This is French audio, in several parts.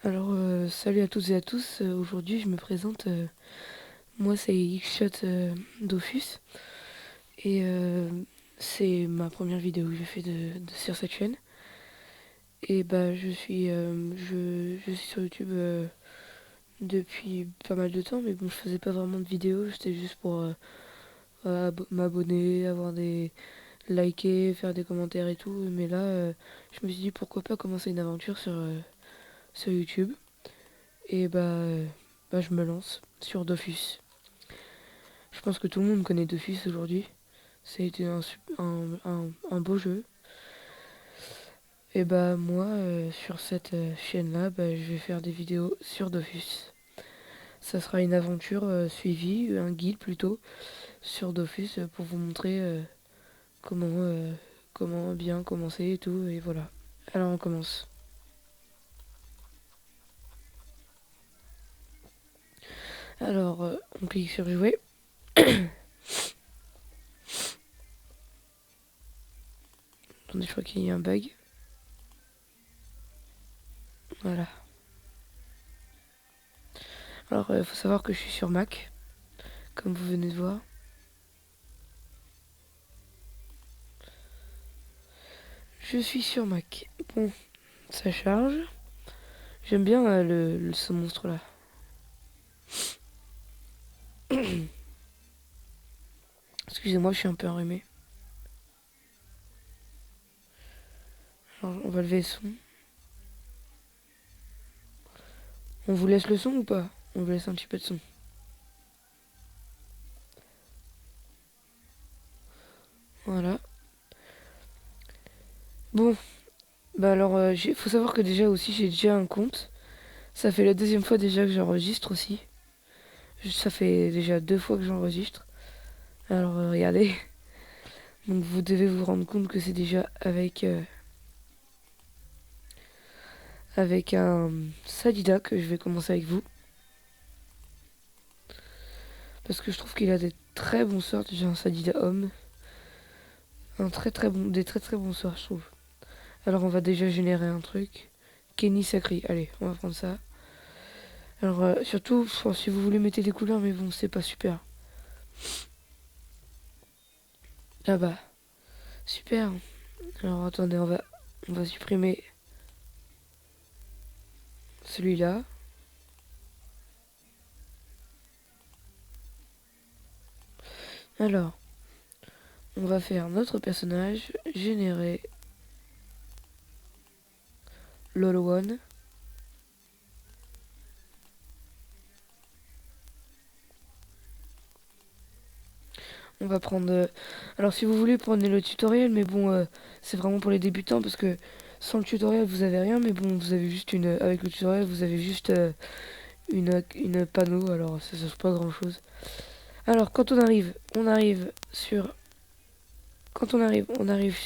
Alors, salut à toutes et à tous. Aujourd'hui, je me présente. Moi, c'est Xshot Dofus. Et c'est ma première vidéo que j'ai fait sur cette chaîne. Et bah, je suis sur YouTube depuis pas mal de temps. Mais bon, je faisais pas vraiment de vidéos. C'était juste pour m'abonner, avoir des liker, faire des commentaires et tout. Mais là, je me suis dit pourquoi pas commencer une aventure sur YouTube. Et bah, je me lance sur Dofus. Je pense que tout le monde connaît Dofus aujourd'hui. C'était un beau jeu. Et bah moi, sur cette chaîne-là, bah, je vais faire des vidéos sur Dofus. Ça sera une aventure suivie, un guide plutôt, sur Dofus pour vous montrer comment bien commencer et tout. Et voilà. Alors on commence. Alors on clique sur jouer. Attendez, je crois qu'il y a un bug. Voilà. Alors il faut savoir que je suis sur Mac, comme vous venez de voir. Je suis sur Mac. Bon, ça charge. J'aime bien ce monstre-là. Excusez-moi, je suis un peu enrhumé. Alors, on va lever le son. On vous laisse le son ou pas? On vous laisse un petit peu de son. Voilà. Bon, bah alors, faut savoir que déjà aussi, j'ai déjà un compte. Ça fait la deuxième fois déjà que j'enregistre aussi. Ça fait déjà 2 fois que j'enregistre. Alors, regardez. Donc, vous devez vous rendre compte que c'est déjà avec un Sadida que je vais commencer avec vous. Parce que je trouve qu'il a des très bons sorts. J'ai un Sadida homme. Des très très bons sorts, je trouve. Alors, on va déjà générer un truc. Kenny Sacri. Allez, on va prendre ça. Alors, surtout, si vous voulez, mettez des couleurs, mais bon, c'est pas super. Là-bas. Super. Alors, attendez, on va supprimer celui-là. Alors, on va faire notre personnage, générer Lolo One. On va prendre... alors, si vous voulez, prenez le tutoriel, mais bon, c'est vraiment pour les débutants, parce que sans le tutoriel, vous avez rien, mais bon, vous avez juste une... avec le tutoriel, vous avez juste une panneau, alors ça ne change pas grand-chose. Alors, quand on arrive sur... Quand on arrive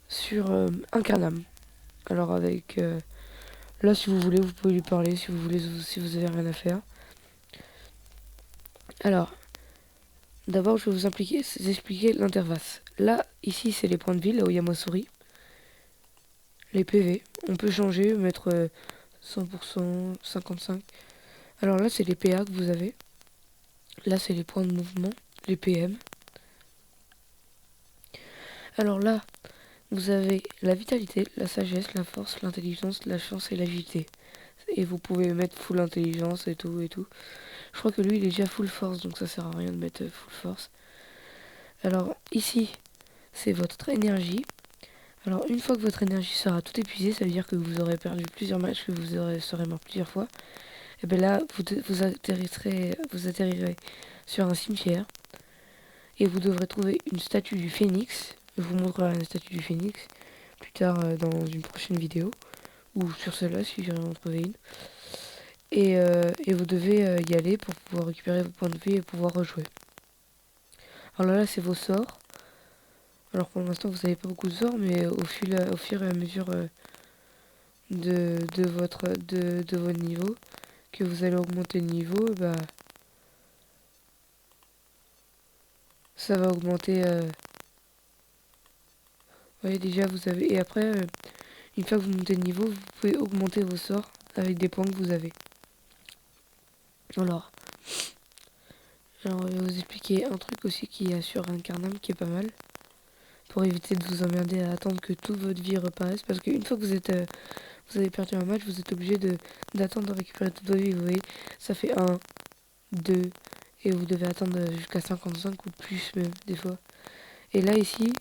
sur Incarnam. Alors avec... là, si vous voulez, vous pouvez lui parler, si vous voulez, si vous avez rien à faire. Alors, d'abord, je vais vous expliquer l'interface. Là, ici, c'est les points de vie, là où il y a ma souris. Les PV. On peut changer, mettre 100%, 55. Alors là, c'est les PA que vous avez. Là, c'est les points de mouvement, les PM. Alors là, vous avez la vitalité, la sagesse, la force, l'intelligence, la chance et l'agilité. Et vous pouvez mettre full intelligence et tout et tout. Je crois que lui il est déjà full force, donc ça sert à rien de mettre full force. Alors ici, c'est votre énergie. Alors une fois que votre énergie sera tout épuisée, ça veut dire que vous aurez perdu plusieurs matchs, que serez mort plusieurs fois. Et bien là, vous atterrirez sur un cimetière et vous devrez trouver une statue du phénix. Je vous montrerai une statue du phénix plus tard dans une prochaine vidéo, ou sur celle-là si j'arrive à en trouver une. Et vous devez y aller pour pouvoir récupérer vos points de vie et pouvoir rejouer. Alors là, c'est vos sorts. Alors pour l'instant, vous n'avez pas beaucoup de sorts, mais au fur et à mesure de votre niveau, que vous allez augmenter le niveau, bah ça va augmenter. Vous voyez déjà, vous avez. Et après, Une fois que vous montez de niveau, vous pouvez augmenter vos sorts avec des points que vous avez. Alors, je vais vous expliquer un truc aussi qui est sur Incarnam qui est pas mal. Pour éviter de vous emmerder à attendre que toute votre vie reparaisse. Parce qu'une fois que vous avez perdu un match, vous êtes obligé d'attendre de récupérer toute votre vie. Vous voyez, ça fait 1, 2, et vous devez attendre jusqu'à 55 ou plus même, des fois. Et là, ici,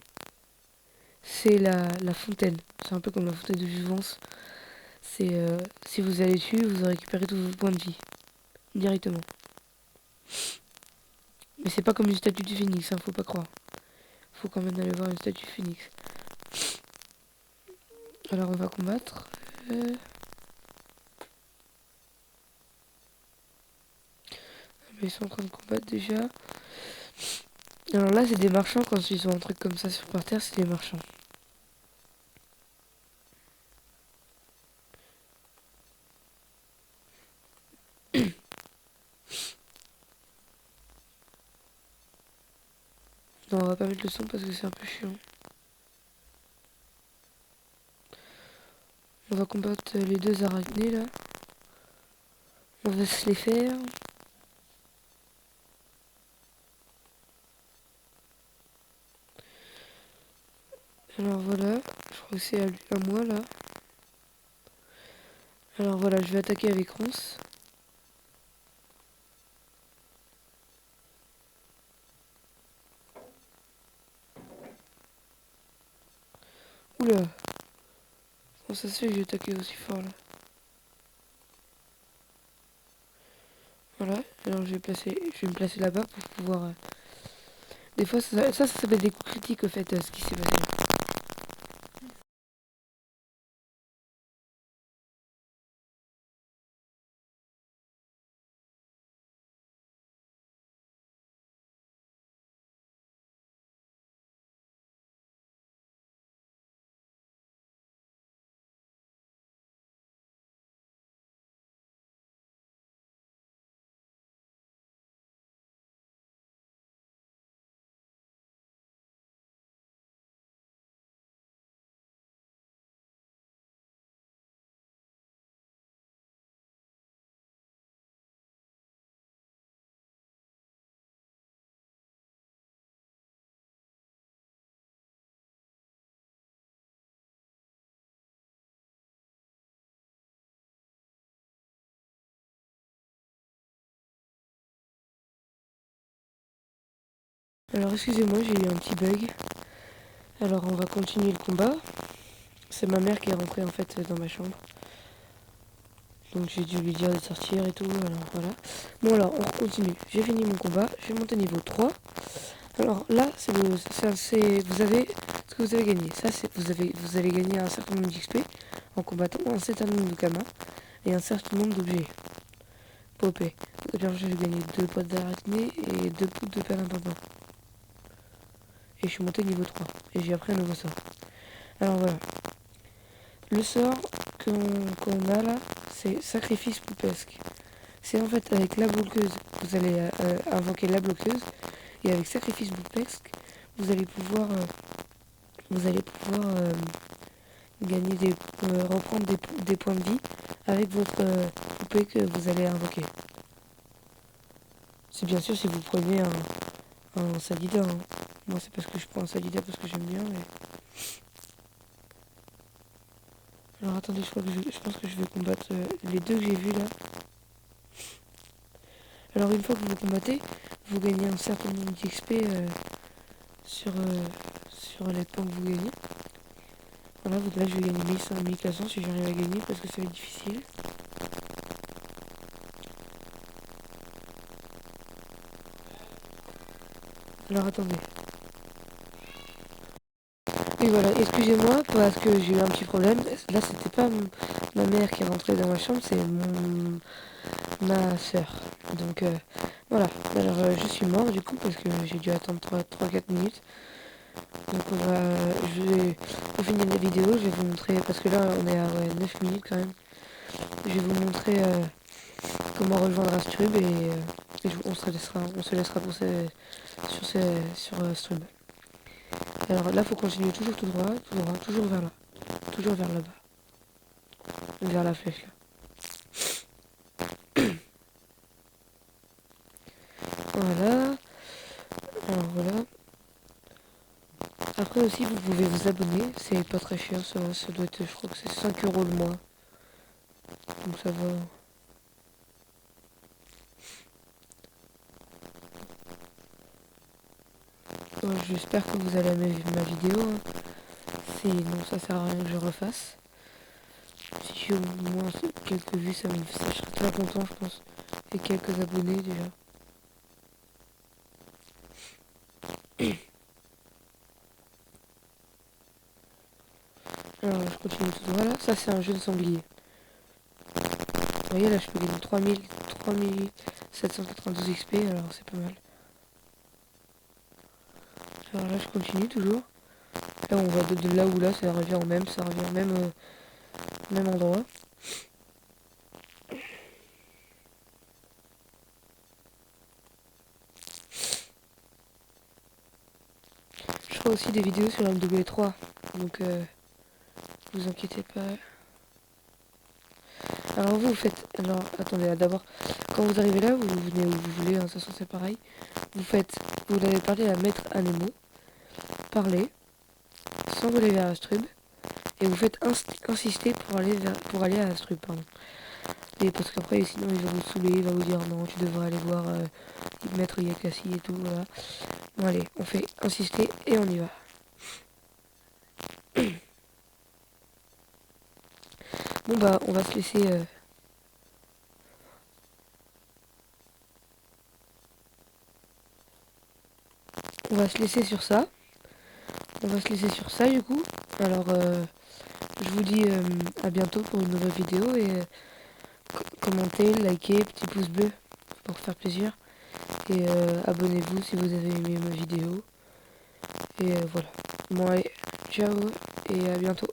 c'est la fontaine. C'est un peu comme la fontaine de Jouvence. C'est si vous allez dessus, vous récupérez tous vos points de vie directement. Mais c'est pas comme une statue du phénix, hein, faut pas croire. Faut quand même aller voir une statue du phénix. Alors on va combattre. Ils sont en train de combattre déjà. Alors là, c'est des marchands. Quand ils ont un truc comme ça sur par terre, c'est des marchands. Non, on va pas mettre le son parce que c'est un peu chiant. On va combattre les deux arachnés là. On va se les faire. Alors voilà, je crois que c'est à moi là. Alors voilà, je vais attaquer avec Ronce. Oula, comment ça se fait que j'ai attaqué aussi fort là? Voilà, alors je vais me placer là-bas pour pouvoir... Des fois, ça s'appelle des coups critiques au fait, ce qui s'est passé. Alors excusez-moi, j'ai eu un petit bug. Alors on va continuer le combat. C'est ma mère qui est rentrée en fait dans ma chambre. Donc j'ai dû lui dire de sortir et tout, alors voilà. Bon alors on continue. J'ai fini mon combat, j'ai monté niveau 3. Alors là, vous avez ce que vous avez gagné. Ça c'est vous allez gagner un certain nombre d'XP en combattant un certain nombre de kamas et un certain nombre d'objets. Popé. Alors j'ai gagné 2 potes d'arachné et 2 poudres de perlimpinpin. Et je suis monté niveau 3. Et j'ai appris un nouveau sort. Alors voilà. Le sort qu'on a là, c'est sacrifice poupesque. C'est en fait avec la bloqueuse, vous allez invoquer la bloqueuse, et avec sacrifice poupesque, vous allez pouvoir gagner reprendre des points de vie avec votre poupée que vous allez invoquer. C'est bien sûr si vous prenez un Sadida. Hein. Moi c'est parce que je prends un Sadida parce que j'aime bien. Mais... Alors attendez, je pense que je vais combattre les deux que j'ai vus là. Alors une fois que vous combattez, vous gagnez un certain nombre d'XP sur les points que vous gagnez. Voilà, donc là je vais gagner 1100, 1400 si j'arrive à gagner parce que ça va être difficile. Alors attendez. Oui voilà, excusez-moi parce que j'ai eu un petit problème. Là c'était pas ma mère qui est rentrée dans ma chambre, c'est ma soeur. Donc voilà, alors je suis mort du coup parce que j'ai dû attendre 3-4 minutes. Donc pour finir la vidéo, je vais vous montrer, parce que là on est à 9 minutes quand même, je vais vous montrer comment rejoindre Astrub et on se laissera pour sur Astrub. Alors là faut continuer toujours tout droit, toujours vers là, toujours vers là-bas. vers la flèche là. Voilà. Alors voilà. Après aussi vous pouvez vous abonner, c'est pas très cher, ça doit être, je crois que c'est 5 € le mois. Donc ça va. J'espère que vous allez aimer ma vidéo, hein. Sinon ça sert à rien que je refasse. Si j'ai au moins quelques vues, ça je serais très content je pense. Et quelques abonnés déjà. Alors je continue tout droit là. Ça c'est un jeu de sanglier. Vous voyez là je peux gagner 3792 XP, alors c'est pas mal. Alors là je continue toujours. Là on voit de là où là ça revient au même, ça revient au même endroit. Je ferai aussi des vidéos sur MW3, donc vous inquiétez pas. Alors vous faites, alors attendez, d'abord quand vous arrivez là, vous venez où vous voulez, hein, de toute façon c'est pareil. Vous l'avez parlé à Maître Anemo, parlez, s'envoler vers Astrub, et vous faites insister pour aller à Astrub, pardon. Et parce qu'après sinon il va vous saouler, il va vous dire non tu devrais aller voir Maître Yakassi et tout, voilà. Bon allez, on fait insister et on y va. Bon bah on va se laisser sur ça. On va se laisser sur ça du coup. Alors je vous dis à bientôt pour une nouvelle vidéo et commentez, likez, petit pouce bleu pour faire plaisir. Et abonnez-vous si vous avez aimé ma vidéo. Et voilà. Bon allez, ciao et à bientôt.